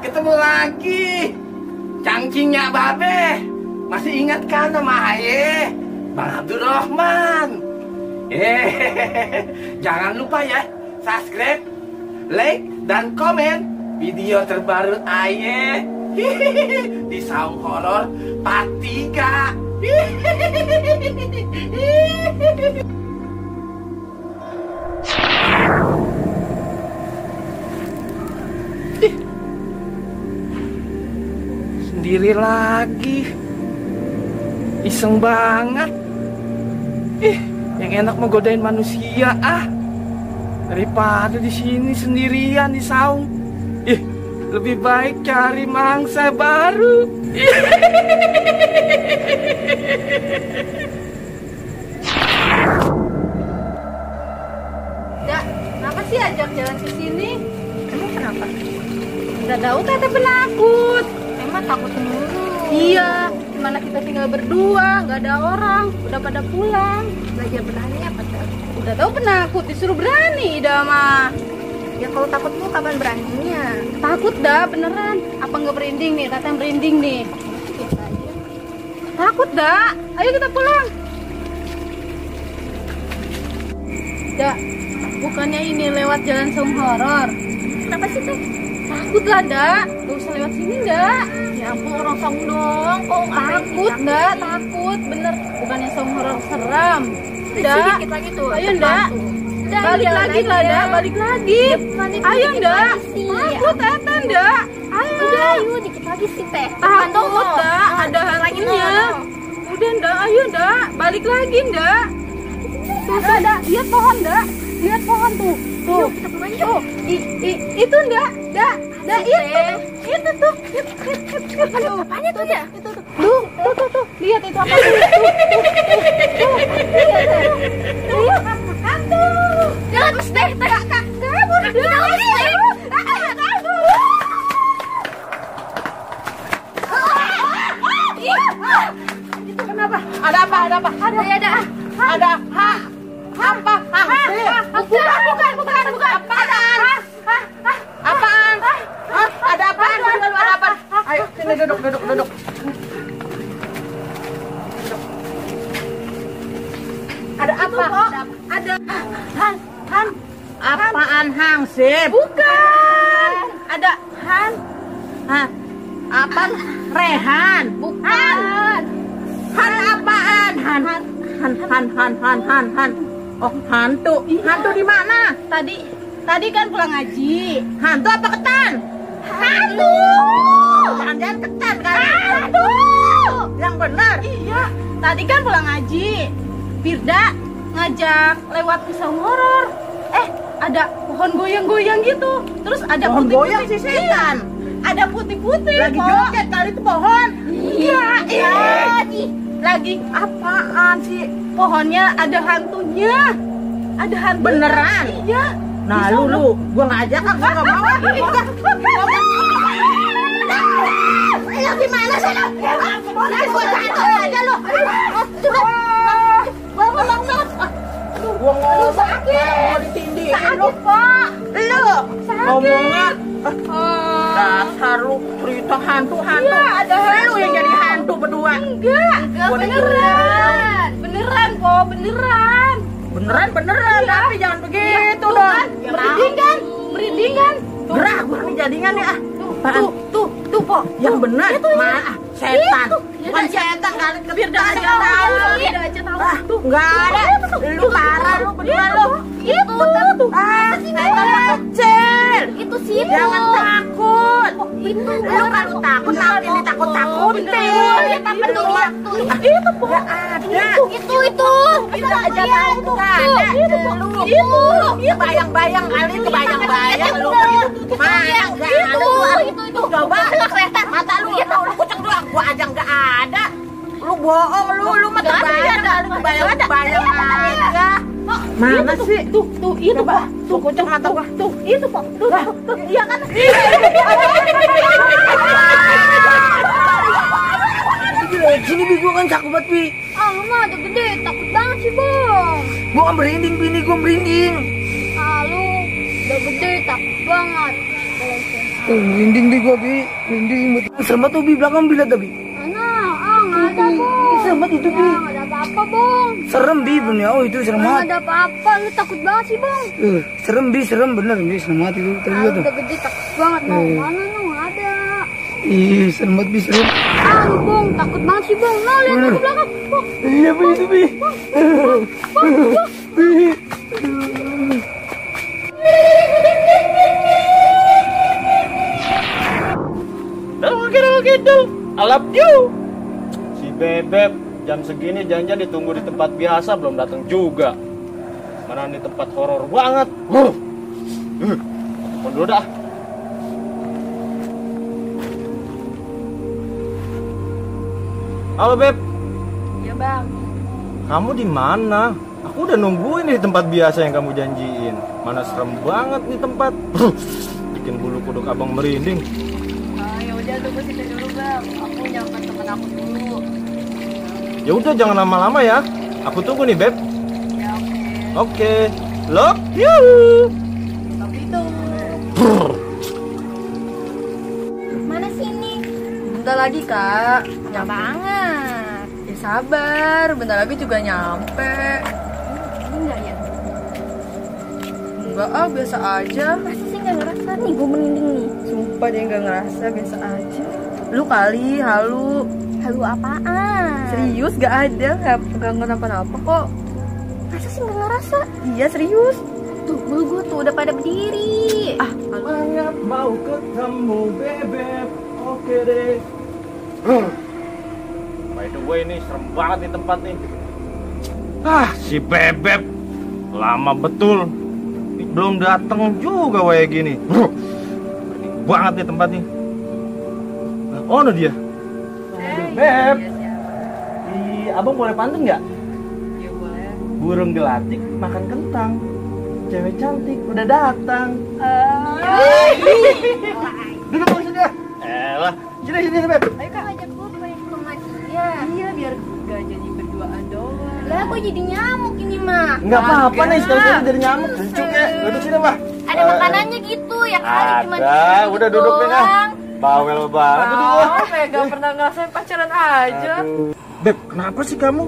Ketemu lagi. Cangcingnya Babe. Masih ingat kan nama Aye? Bang Abdurrahman. Jangan lupa ya, subscribe, like, dan komen video terbaru Aye di Saung Horor Part 3. Sendiri lagi, iseng banget. Yang enak mau godain manusia daripada di sini sendirian di saung. Lebih baik cari mangsa baru. Dak, kenapa sih ajak jalan ke sini? Emang kenapa? Udah tahu kata penakut. Emang takut mulu. Iya, gimana kita tinggal berdua, nggak ada orang, udah pada pulang. Belajar berani apa tuh? Udah tahu penakut, disuruh berani dah mah. Ya kalau takutmu kapan beraninya? Takut dah beneran. Apa nggak merinding nih? Tata merinding nih. Biasa aja. Takut dah. Ayo kita pulang. Dak, bukannya ini lewat jalan saung horor. Kenapa sih teh? Takut lah dak. Gak usah lewat sini dak. Ya ampun, orang saung dong. Kok Takut dak, takut bener. Bukannya saung horor seram. Dah. Dak, Dikit lagi tuh. ayo depan dak. tuh. Balik lagi lah dak, balik lagi. Ayo dak. Takut Eten dak. Ayo. Udah, ayo dikit lagi sih teh. Takut dak, ada hantunya. Udah dak, ayo dak. Balik lagi dak. Tuh, dak, lihat pohon dak. Lihat pohon tuh. Tuh, tuh. Itu dak, dak, dak itu tuh. Aduh, apanya tuh ya? Itu tuh. Tuh. Lihat itu apa tuh? Tuh. Lihat. Hantu. Jangan terus deh, teh. Kabur dah. Itu kenapa? Ada apa? Ada apa? Ada apa? Bukan. Apaan? Ada apaan? Ada apa? Ayo, sini duduk. Ada apa? Ada Apaan hansip? Bukan. Ada Apaan Rehan? bukan. Han apaan? Han. Oh, hantu. Hantu di mana? Tadi kan pulang ngaji. Hantu apa ketan? Hantu. Jangan ketan kan? Hantu. Yang benar. Iya. Tadi kan pulang ngaji. Firda ngajak lewat pisau horor. Ada pohon goyang-goyang gitu. Terus ada Pohon putih-putih. goyang si setan. Iya, ada putih-putih. Lagi kok. joget kali itu pohon. Iya. Lagi apaan sih? Pohonnya ada hantunya. Ada hantu. Beneran? Iya. Nah, lu gua ngajak gua enggak mau. Ayo gimana sih lu? Boleh gua jatuh aja lu. Bangun. Gua ngomong sakit. mau ditindihin lu. Sakit, Pak. Lu ngomongnya dasar lu cerita hantu. Iya, ada hantu. Lu yang jadi hantu berdua. Enggak Gua beneran. Beneran, kok, beneran. Beneran, Iya. tapi jangan begitu Tuh dong. kan, merinding kan? Gerah gua nih jadinya nih Tuh, Po. Yang benar, setan. Itu. Bukan setan kali Biar dah aja tahu. Biar dah aja tahu. Tuh. Enggak ada. Lu parah lu berdua lu. Itu. Setan kecil. Itu sih. Jangan takut. Itu. Lu kalau takut ini takut-takutin. Lihat apa tuh? Lihat tuh. Itu, Po. Enggak ada. Itu. Kita aja tahu tuh enggak ada. Itu. Kebayang-bayang kali, kebayang-bayang lu. Mana enggak ada. Itu. Coba mata lu, lu kucing doang. Gua aja enggak ada. bohong lu mah kebayang aja. Mana sih? Tuh, itu Pak. Tuh, kucing mata gua. Tuh, itu Pak. Tuh, iya kan? Sini Bi, gua kan cakep banget Bi. Ah, lu mah udah gede, takut banget sih, Bang. Gua kan merinding Bini, gua merinding. Ah, lu udah gede, takut banget. Merinding Bi gua Bi, merinding betul. Serem banget tuh Bi, belakang Bi lihat dah Bi. Mana? Ah, nggak ada, Bang. Serem banget itu Bi. Ya, nggak ada apa-apa, Bang. Serem Bi, bener. Oh itu serem Nggak banget. ada apa-apa, lu takut banget sih, Bang. Serem Bi, serem bener Bi, serem banget itu. Tadi Ah, lihat tuh. udah gede, takut banget, Bang. Mana lu? Nggak ada. Ih, serem banget Bi, serem. Ah, lu, Bang, takut banget sih, Bang. Nah, lihat ke belakang, Bang. Iya Bi, itu Bi. Gitu. I love you. Si Bebek jam segini jangan ditunggu di tempat biasa belum datang juga. Mana nih tempat horor banget. Telepon dulu dah. Halo Beb. Iya, Bang. Kamu di mana? Aku udah nungguin di tempat biasa yang kamu janjiin. Mana serem banget nih tempat. Bikin bulu kuduk abang merinding. Ya udah, tunggu situ dulu, Bang. Aku nyamper temen aku dulu. Ya udah jangan lama-lama ya. Aku tunggu nih Beb. Ya, oke. Oke. Love you. Tapi itu. Mana sih ini? Bentar lagi, Kak. Nyampe banget. Ya sabar, bentar lagi juga nyampe. Enggak ya? Enggak, biasa aja. Masa sih nggak ngerasa nih gue merinding nih? Sumpah dia nggak ngerasa, biasa aja. Lu kali, halu. Halu apaan? Serius, gak ada, gak kenapa-napa kok. Masa sih nggak ngerasa? Iya, serius. Tuh, bulu gue tuh udah pada berdiri. Ah, Banyak mau ketemu Bebek. Oke deh. By the way nih serem banget nih tempat nih. Ah, si Bebek lama betul. Belum datang juga kayak gini. Banget nih tempat nih. Oh, no dia. Beb. Abang boleh pantun nggak? ya boleh. Burung gelatik makan kentang. Cewek cantik udah datang. Duduk maksudnya. Elah, sini Beb. Ayo, Kak. Ajak gue pengen ketemu lagi. Ya. Iya, biar gak jadi berduaan doang. Lah, gue jadi nyamuk ini mah. Enggak apa-apa nih, sekali-sekali dari nyamuk. Lucu ya. Duduk sini, Mbak. Ada makanannya gitu ya kali cuma Ada, udah duduk nih ah. doang. Bawel banget duduk. Oh, gak pernah ngerasain pacaran aja. Beb, kenapa sih kamu?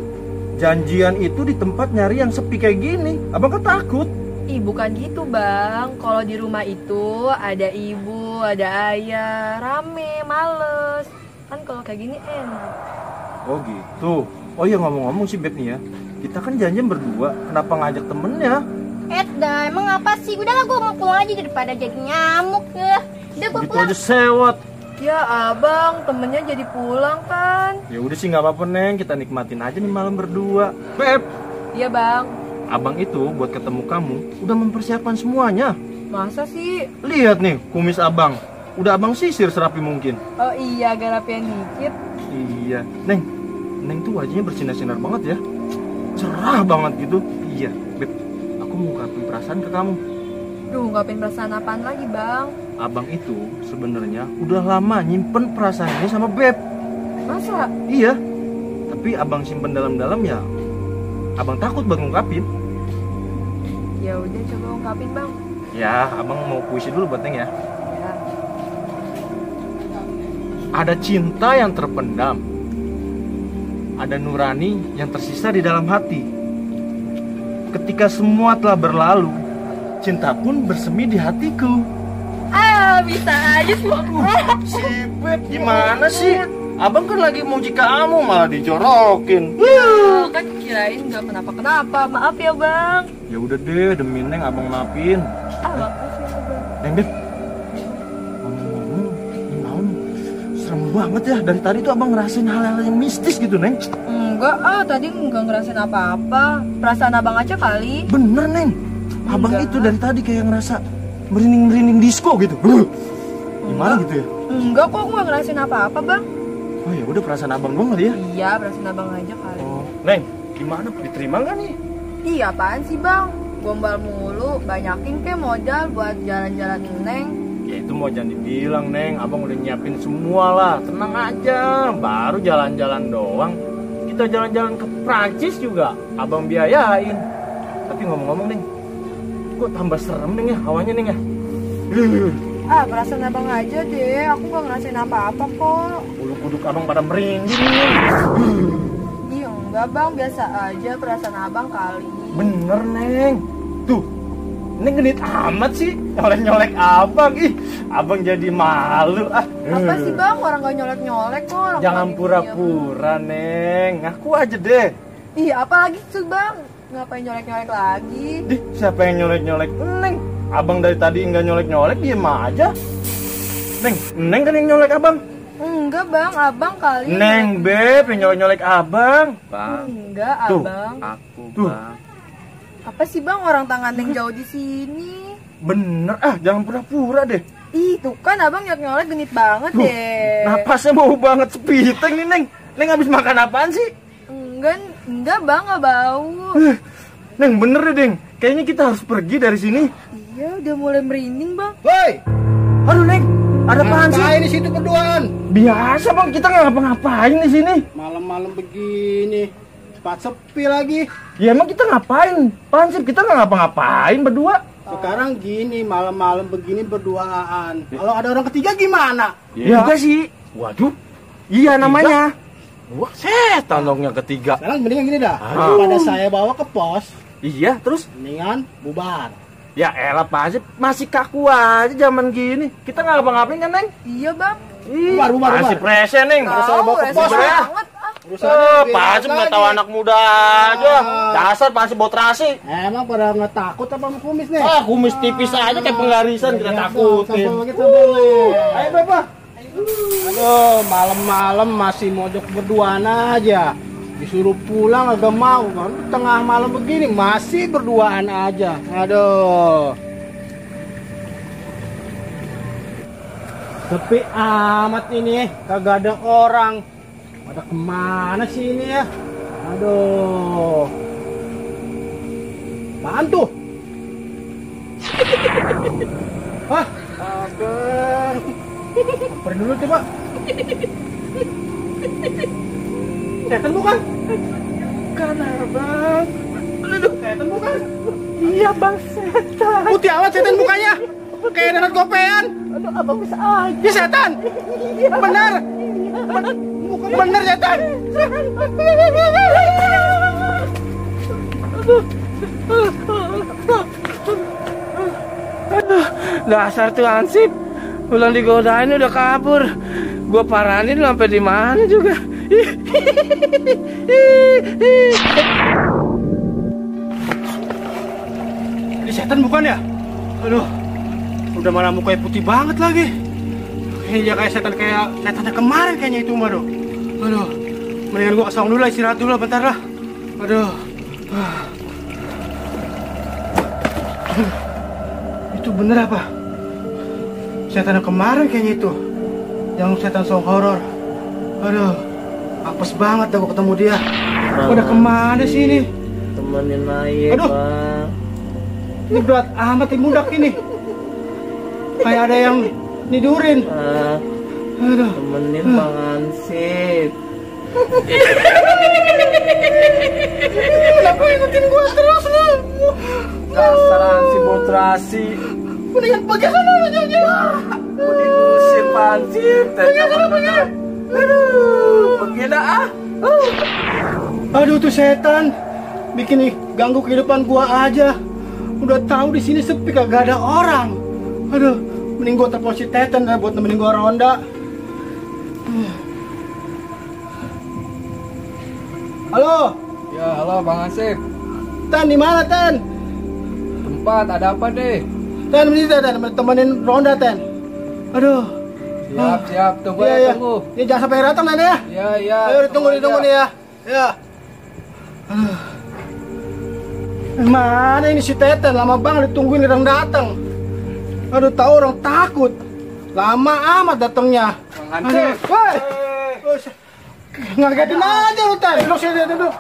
Janjian itu di tempat nyari yang sepi kayak gini. Abang kan takut. Ih, bukan gitu, Bang. Kalau di rumah itu ada ibu, ada ayah, rame, males. Kan kalau kayak gini enak. Oh gitu. Oh iya ngomong-ngomong sih Beb nih ya. Kita kan janjian berdua. Kenapa ngajak temennya? Dah, emang apa sih? Udahlah gue mau pulang aja daripada jadi nyamuk ya. Udah gue Gitu pulang. aja sewot. Ya, Abang, temennya jadi pulang kan? Ya udah sih nggak apa-apa Neng. Kita nikmatin aja nih malam berdua. Beb, Iya, Bang. abang itu buat ketemu kamu udah mempersiapkan semuanya. Masa sih? Lihat nih kumis abang. Udah abang sisir serapi mungkin. Oh iya, agak rapian dikit. Iya, Neng tuh wajahnya bersinar-sinar banget ya. Cerah banget gitu. Iya, Beb, aku mau ungkapin perasaan ke kamu. Duh, ungkapin perasaan apaan lagi, Bang? Abang itu sebenarnya udah lama nyimpen perasaan ini sama Beb. Masa? Iya, tapi abang simpen dalam-dalam ya. Abang takut buat ngungkapin. Ya udah, coba ungkapin, Bang. Ya, abang mau puisi dulu buat Neng ya. Ya. Ada cinta yang terpendam. Ada nurani yang tersisa di dalam hati. Ketika semua telah berlalu, cinta pun bersemi di hatiku. Ah, bisa aja sih. Si Beb gimana sih? Abang kan lagi muji kamu malah dijorokin. Kan kirain nggak kenapa-kenapa. Maaf ya, Bang. Ya udah deh, demi Neng abang maafin. Ah, makasih ya, Bang. Neng Beb, ngomong-ngomong, ini malam serem banget ya. Dari tadi tuh abang ngerasain hal-hal yang mistis gitu Neng. Enggak, tadi nggak ngerasain apa-apa. Perasaan Abang aja kali. Bener Neng, abang Enggak. itu dari tadi kayak ngerasa merinding-merinding disco gitu. Gimana gitu ya? Enggak kok, aku nggak ngerasain apa-apa, Bang. Oh ya udah, perasaan abang gua kali ya. Iya, perasaan abang aja kali. Oh, Neng, gimana? Diterima nggak nih? Iya, apaan sih bang? Gombal mulu, banyakin ke modal buat jalan-jalan Neng. Ya itu mau jangan dibilang, Neng. Abang udah nyiapin semua lah. Tenang aja, baru jalan-jalan doang. Kita jalan-jalan ke Prancis juga abang biayain. Tapi ngomong-ngomong, Neng, kok tambah serem, Neng ya, hawanya, Neng ya. Ah, perasaan abang aja deh, aku gak ngerasain apa-apa kok. Bulu kuduk abang pada merinding, Neng. Iya enggak bang, biasa aja perasaan abang kali. Bener, Neng. Tuh, Neng genit amat sih, nyolek-nyolek abang. Ih, abang jadi malu. Apa sih bang, orang gak nyolek-nyolek kok. Orang Jangan lagi pura-pura, Neng. Ngaku aja deh. diam. Iya, apalagi tuh bang, ngapain nyolek-nyolek lagi? Dih, siapa yang nyolek-nyolek? Neng. Abang dari tadi nggak nyolek-nyolek, diem aja. Neng kan yang nyolek abang. Enggak bang, abang kali. Neng, Beb, yang nyolek-nyolek abang. Enggak, Tuh, abang. Aku, Tuh. Bang. Apa sih bang, orang tangan Neng jauh di sini. Bener, jangan pura-pura deh. Ih, tuh kan abang nyolek-nyolek genit banget Tuh, deh. napasnya bau banget sepiteng nih, Neng. Neng habis makan apaan sih? Enggak bang, nggak bau. Neng, bener deh, Neng. Kayaknya kita harus pergi dari sini. Iya, udah mulai merinding bang. Woi, Aduh, Neng, ada apaan sih? ngapain di situ berduaan? Biasa bang, kita nggak ngapa-ngapain di sini. Malam-malam begini, cepat sepi lagi. Ya emang kita ngapain? Pansip, kita nggak ngapa-ngapain berdua. Sekarang gini, malam-malam begini berduaan. Kalau ada orang ketiga gimana? Ya juga sih. Waduh, iya namanya. Wah, setan dong yang ketiga. Sekarang mendingan gini dah. Daripada saya bawa ke pos, Iya, terus? mendingan bubar. Ya elah Pak Hansip, masih kaku aja zaman gini. Kita nggak ngapa-ngapain kan, Neng? Iya bang. Bubar. Masih presen, Neng. saya bawa ke rese pos, ya. banget. Pak Hansip nggak tahu anak muda aja. Dasar Pak Hansip bawa terasi. Emang pada nggak takut apa sama kumis nih? Kumis tipis aja kayak penggarisan kita takutin. Kita boleh. Ayo Bapak. Aduh, malam-malam masih mojok berduaan aja. Disuruh pulang agak mau kan, tengah malam begini masih berduaan aja. Aduh. Sepi amat ini, kagak ada orang. Pada kemana sih ini ya? Aduh. Apaan tuh? Hah? Abang. Samperin dulu coba. Setan bukan? Bukan abang. Aduh, setan bukan? Iya bang, setan. Putih amat setan mukanya. Kayak darat gopean. Aduh, abang bisa aja. Ya setan. Iya. Benar. Benar setan. Dasar tuh Hansip, ulang digodain udah kabur. Gua paranin lu sampai di mana juga. Ini setan bukan ya? Aduh, udah malah mukanya putih banget lagi. Kayaknya kayak setannya kemarin kayaknya itu mah doh. Aduh, mendingan gua kesong dulu lah, istirahat dulu lah, bentar lah. Aduh. Itu bener apa? Setan yang kemarin kayaknya itu. Yang setan song horor. Aduh, apes banget dah gua ketemu dia. Udah kemana sih ini? Temenin aja, Aduh. Bang. Ini berat amat yang mudak ini. Kayak ada yang nidurin. Aduh. Temenin Bang Hansip. Kenapa ikutin gua terus lu? Dasar Hansip bawa terasi. Mendingan pergi sana aja. Gua diusir Pak Hansip. Aduh, pergi dah ah. Aduh tuh setan. Bikin ganggu kehidupan gua aja. Udah tahu di sini sepi kagak ada orang. Aduh, mending gua telepon si Teten dah buat nemenin gua ronda. Halo, Ya, halo Bang Hansip. Ten di mana Ten? Tempat ada apa deh? Ten ini Ten, temenin ronda Ten. Aduh. Siap, tunggu Iya, ya, iya. tunggu. Ya jangan sampai datang Ten ya. Iya. Ayo ditunggu nih ya. Ya. Aduh. Mana ini si Teten, lama banget ditungguin datang. Aduh, tahu orang takut. Lama amat datangnya. Bang Hansip. Woi. Ngagetin aja lu, Tan. Duduk sini, duduk.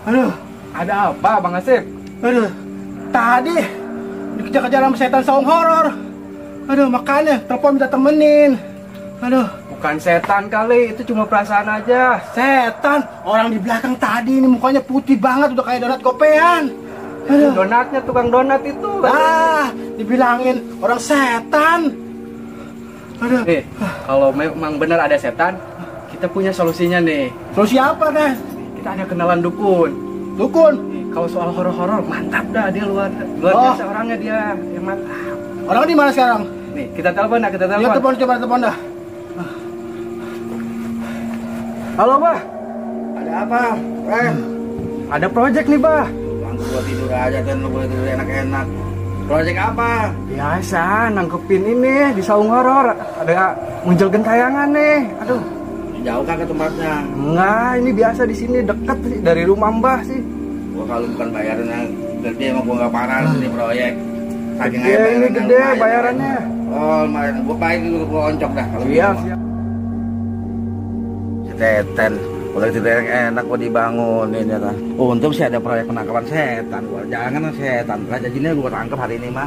Aduh, Ada apa, Bang Asep? aduh. Tadi dikejar-kejar sama setan saung horor. Aduh, makanya telepon minta temenin. Aduh, Bukan setan kali, itu cuma perasaan aja. setan. Orang di belakang tadi ini mukanya putih banget, udah kayak donat gopean. Aduh. Donatnya, tukang donat itu. Dibilangin orang setan. Aduh. Nih, kalau memang benar ada setan, kita punya solusinya nih. Solusi apa, Kan? Kita ada kenalan dukun. Dukun. Nih, kalau soal horor-horor, mantap dah dia luar biasa orangnya dia yang mantap. Orang di mana sekarang? Nih, kita telepon dah, kita Ya, telepon. coba telepon dah. Halo, Bah. Ada apa? Ada project nih, Bah. Langsung gua tidur aja dan lu boleh tidur enak-enak. Proyek apa? Biasa, nangkepin ini di saung horor. Ada muncul gentayangan nih. Aduh. Jauh kan ke tempatnya? Enggak, ini biasa di sini deket sih dari rumah Mbah sih. Gua kalau bukan bayaran yang gede emang gua nggak parah di proyek. Saking Gede, aja ini gede bayarannya. Oh, lumayan. Gua baik dulu, gua oncok dah kalau Siap, gitu. siap. Setan, boleh tidur enak gua dibangunin ya kan. Untung sih ada proyek penangkapan setan. Gua jangan setan. Raja jinnya gua tangkap hari ini mah.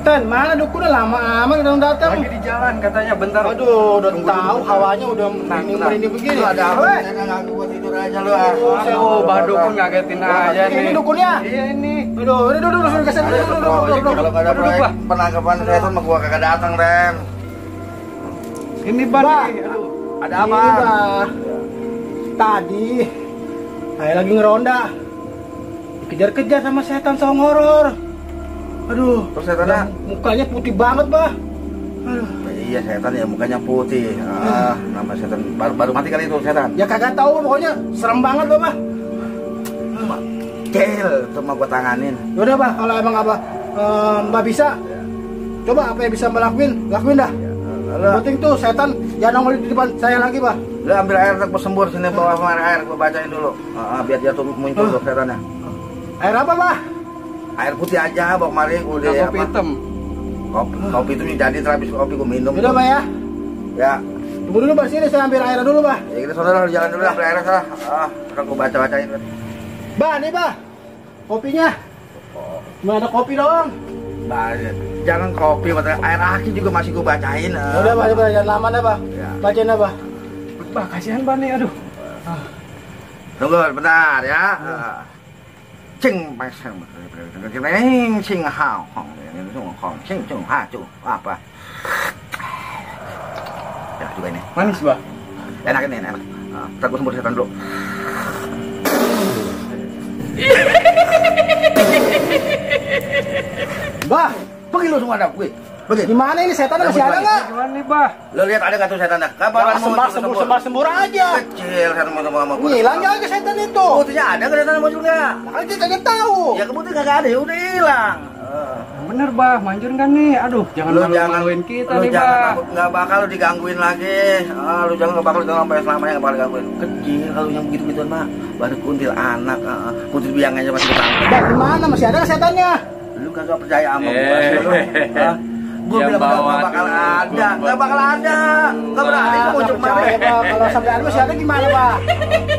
Tan, mana dukunnya lama amat udah datang. Lagi di jalan katanya bentar. Aduh, udah Tunggu tahu dulu. hawanya udah merinding begini. Lu ada apa? Jangan gua tidur aja lu. Oh, Bah dukun ngagetin aja nih. Ini dukunnya. Iya ini. Aduh, ini duduk suruh kasih duduk. Kalau nggak ada proyek penangkapan setan mah gua kagak datang, Ren. Ini Bah Bah. nih. Aduh. Ada apa? Ini, Bah. Tadi saya lagi ngeronda. Dikejar-kejar sama setan saung horor. Aduh, Terus setannya? mukanya putih banget, Bah. Aduh. Iya setan ya mukanya putih. Nama setan baru mati kali itu setan. Ya kagak tahu pokoknya serem banget loh, Bah. Kecil itu mah gua tanganin. Yaudah, Bah, kalau emang apa Mbak bisa, coba apa yang bisa Mbak lakuin dah. Lalu Penting tuh setan jangan nongol di depan saya lagi, Bah. lu ambil air gua sembur sini bawa air gua bacain dulu. Biar dia tuh muncul tuh setannya. Air apa, Bah? Air putih aja bawa kemari udah Kopi apa? hitam. Kopi itu jadi terhabis kopi gua minum. Yaudah, Bah ya. Ya. Tunggu dulu, Bah, sini saya ambil air dulu, Bah. Ya kita saudara lu jalan dulu ambil air sana. Udah gua bacain. Bah, nih, Bah. Kopinya. Cuma ada kopi doang. Jangan kopi, air aki juga masih gua bacain. Udah, Bah, jangan lama dah, Bah. Ya. Bacain dah, Bah. Bah, kasihan Bah nih, aduh. Tunggu bentar ya. Cing pasang kering cing hao hong ini tuh hong cing cung ha cu apa. Ya juga ini. Manis, Bah. Enak ini enak. Ntar gua sembur setan dulu. Bah, Pergi lu semua dah, gue. Pergi. gimana ini setannya masih ada nggak? Gimana nih, Bah? Lu lihat ada nggak tuh setan dah? Kabar Sembur aja. Kecil setan mau sama gua. Ngilang aja setan itu. Putihnya ada nggak setan muncul nggak? Makanya kita kagak tahu. Ya kebutih kagak ada, ya udah hilang. Bener, Bah. Manjur kan nih? Aduh, jangan malu-maluin kita lu nih, jangan Bah. nggak bakal lu digangguin lagi. Lu jangan nggak bakal digangguin sampai selamanya nggak bakal digangguin. Kecil kalau yang begitu-gituan mah baru kuntil anak, kuntil biang aja masih ketangkep. Bah, gimana masih ada nggak setannya? Lu kagak percaya sama gua sih lu. Gua Yang bilang bawa nggak bakal dulu. ada, nggak bakal ada, nggak berani gua muncul Percaya, kemari. Bah. Kalau sampai ada masih ada gimana, Bah?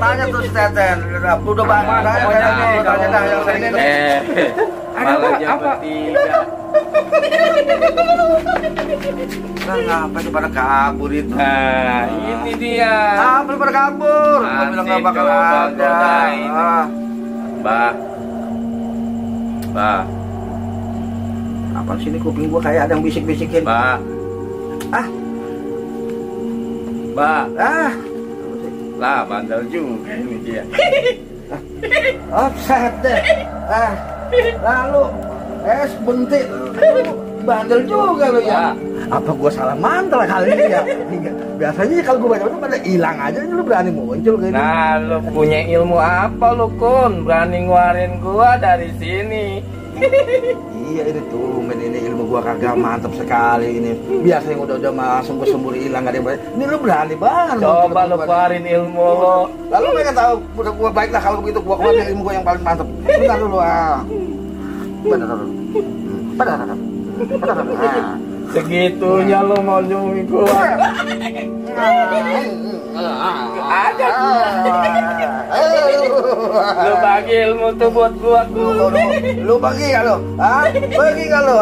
Tanya tuh si Teten, udah banget, tanya nih, tanya dah yang sering itu. Malah jam bertiga. Nah, ngapa sih pada kabur itu? Nah, ini dia. Apa lu pada kabur? Gua bilang nggak bakal ada. Bah. Bah. Apaan sih ini kuping gua kayak ada yang bisik-bisikin. Bah. Ah, Bah. ah, Lah, bandel juga ini dia. offset deh. Lalu bentik. Bandel juga lu ya. Apa gua salah mantel kali ini ya? Biasanya kalau gua baca pada hilang aja, ini lu berani muncul kayak gitu. Nah, lu punya ilmu apa lu, Kun? Berani ngeluarin gua dari sini. Iya ini tuh, ini ilmu gua kagak mantap sekali ini. Biasa yang udah masuk gua sembur hilang gak ada yang berani. Ini lu berani banget. Coba lu keluarin ilmu lu. Lalu mereka tahu udah gua baik lah kalau begitu gua keluarin ilmu gua yang paling mantap. Bentar dulu ah. Bentar dulu. Bentar dulu. Segitunya lu mau nyumi gua. Ada. Lu bagi ilmu tuh buat gua. Lu bagi gak lu? Hah? Bagi gak lu?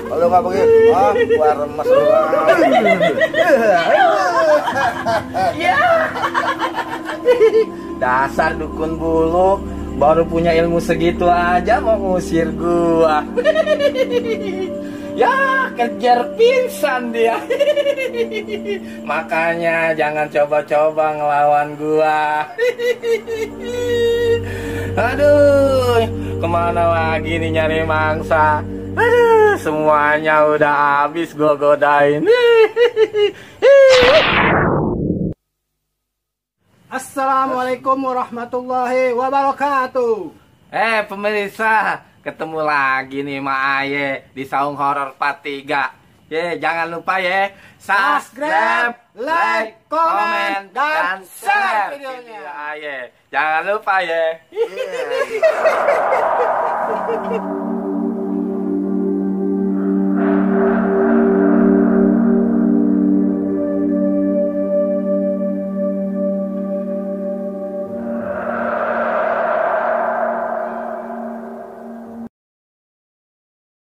Kalau nggak bagi, gua remes lu. Ya. Dasar dukun bulu, baru punya ilmu segitu aja mau ngusir gua. Ya, kejar pingsan dia. Makanya jangan coba-coba ngelawan gua. Aduh, kemana lagi nih nyari mangsa? Aduh, semuanya udah habis gua godain. Assalamualaikum warahmatullahi wabarakatuh. Pemirsa, ketemu lagi nih Mak Aye di Saung Horor Part 3. Jangan lupa subscribe, like, komen, dan share videonya. Aye. Jangan lupa